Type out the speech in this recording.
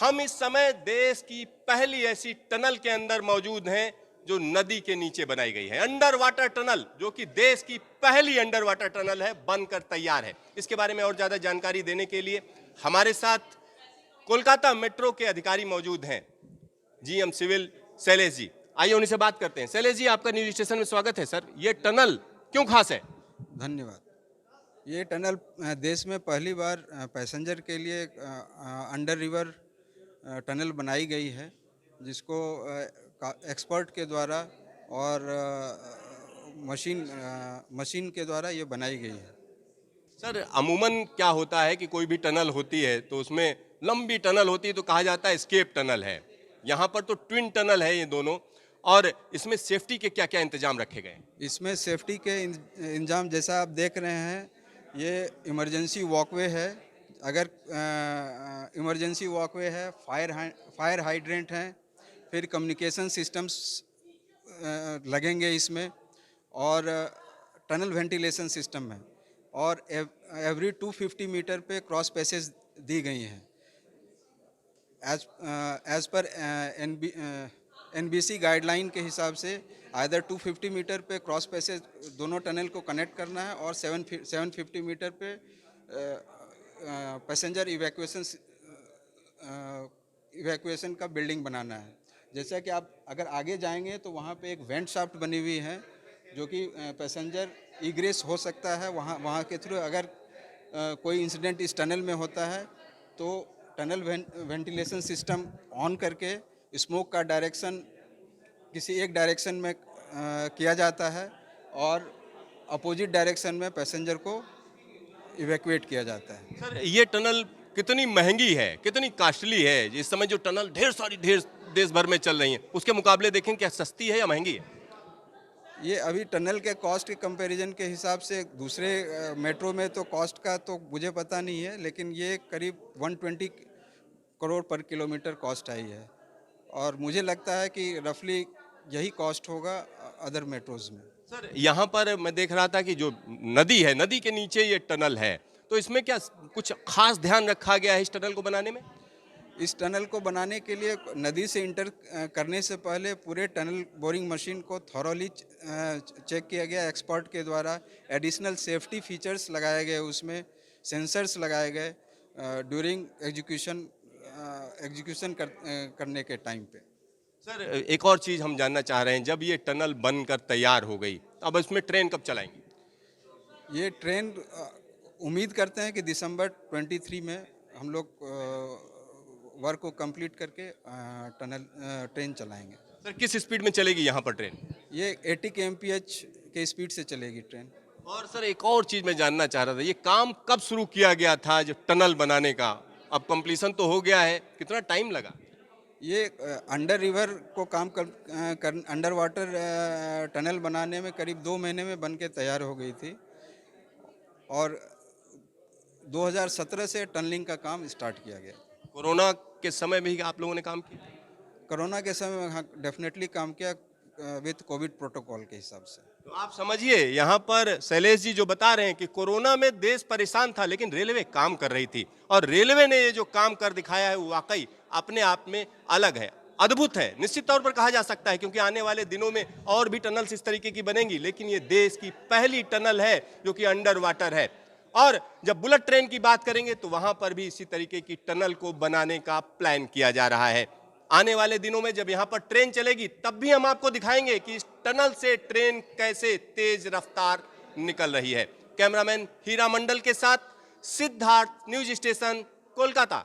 हम इस समय देश की पहली ऐसी टनल के अंदर मौजूद हैं जो नदी के नीचे बनाई गई है। अंडर वाटर टनल, जो कि देश की पहली अंडर वाटर टनल है, बनकर तैयार है। इसके बारे में और ज्यादा जानकारी देने के लिए हमारे साथ कोलकाता मेट्रो के अधिकारी मौजूद हैं, जीएम सिविल शैलेश जी। आइए उन्हीं से बात करते हैं। शैलेश जी, आपका न्यूज स्टेशन में स्वागत है। सर, ये टनल क्यों खास है? धन्यवाद। ये टनल देश में पहली बार पैसेंजर के लिए अंडर रिवर टनल बनाई गई है, जिसको एक्सपर्ट के द्वारा और मशीन के द्वारा ये बनाई गई है। सर, अमूमन क्या होता है कि कोई भी टनल होती है तो उसमें लंबी टनल होती है तो कहा जाता है एस्केप टनल है। यहाँ पर तो ट्विन टनल है ये दोनों, और इसमें सेफ्टी के क्या क्या इंतजाम रखे गए? इसमें सेफ्टी के इंतजाम जैसा आप देख रहे हैं, ये इमरजेंसी वॉकवे है। अगर इमरजेंसी वॉकवे है, फायर हाइड्रेंट हैं, फिर कम्युनिकेशन सिस्टम्स लगेंगे इसमें, और टनल वेंटिलेशन सिस्टम है, और एवरी 250 मीटर पे क्रॉस पैसेज दी गई हैं। एज पर NBC गाइडलाइन के हिसाब से आइदर 250 मीटर पे क्रॉस पैसेज दोनों टनल को कनेक्ट करना है, और 750 मीटर पे पैसेंजर इवैक्यूएशन का बिल्डिंग बनाना है। जैसा कि आप अगर आगे जाएंगे तो वहाँ पे एक वेंट शाफ्ट बनी हुई है, जो कि पैसेंजर इग्रेस हो सकता है वहाँ के थ्रू। अगर कोई इंसिडेंट इस टनल में होता है तो टनल वेंटिलेशन सिस्टम ऑन करके स्मोक का डायरेक्शन किसी एक डायरेक्शन में किया जाता है, और अपोजिट डायरेक्शन में पैसेंजर को इवैक्यूएट किया जाता है। सर, ये टनल कितनी महंगी है, कितनी कॉस्टली है? इस समय जो टनल ढेर देश भर में चल रही हैं, उसके मुकाबले देखें, क्या सस्ती है या महंगी है? ये अभी टनल के कॉस्ट के कंपैरिजन के हिसाब से दूसरे मेट्रो में तो कॉस्ट का तो मुझे पता नहीं है, लेकिन ये करीब 120 करोड़ पर किलोमीटर कॉस्ट आई है, और मुझे लगता है कि रफली यही कॉस्ट होगा अदर मेट्रोज में। सर, यहाँ पर मैं देख रहा था कि जो नदी है, नदी के नीचे ये टनल है, तो इसमें क्या कुछ खास ध्यान रखा गया है इस टनल को बनाने में? इस टनल को बनाने के लिए नदी से इंटर करने से पहले पूरे टनल बोरिंग मशीन को थॉरोली चेक किया गया एक्सपर्ट के द्वारा। एडिशनल सेफ्टी फीचर्स लगाए गए, उसमें सेंसर्स लगाए गए ड्यूरिंग एग्जीक्यूशन करने के टाइम पे। सर, एक और चीज़ हम जानना चाह रहे हैं, जब ये टनल बनकर तैयार हो गई, अब इसमें ट्रेन कब चलाएंगे? ये ट्रेन उम्मीद करते हैं कि दिसंबर 23 में हम लोग वर्क को कंप्लीट करके ट्रेन चलाएंगे। सर, किस स्पीड में चलेगी यहाँ पर ट्रेन? ये 80 kmph के स्पीड से चलेगी ट्रेन। और सर, एक और चीज़ मैं जानना चाह रहा था, ये काम कब शुरू किया गया था जो टनल बनाने का? अब कंप्लीशन तो हो गया है, कितना टाइम लगा? ये अंडर रिवर को अंडर वाटर टनल बनाने में करीब 2 महीने में बन के तैयार हो गई थी, और 2017 से टनलिंग का काम स्टार्ट किया गया। कोरोना के समय में ही आप लोगों ने काम किया? कोरोना के समय में हाँ, डेफिनेटली काम किया विथ कोविड प्रोटोकॉल के हिसाब से। तो आप समझिए, यहाँ पर शैलेश जी जो बता रहे हैं कि कोरोना में देश परेशान था, लेकिन रेलवे काम कर रही थी, और रेलवे ने ये जो काम कर दिखाया है वो वाकई अपने आप में अलग है, अद्भुत है। निश्चित तौर पर कहा जा सकता है, क्योंकि आने वाले दिनों में और भी टनल्स इस तरीके की बनेंगी, लेकिन ये देश की पहली टनल है जो कि अंडर वाटर है। और जब बुलेट ट्रेन की बात करेंगे तो वहां पर भी इसी तरीके की टनल को बनाने का प्लान किया जा रहा है। आने वाले दिनों में जब यहाँ पर ट्रेन चलेगी तब भी हम आपको दिखाएंगे कि इस टनल से ट्रेन कैसे तेज रफ्तार निकल रही है। कैमरामैन हीरा मंडल के साथ सिद्धार्थ, न्यूज स्टेशन, कोलकाता।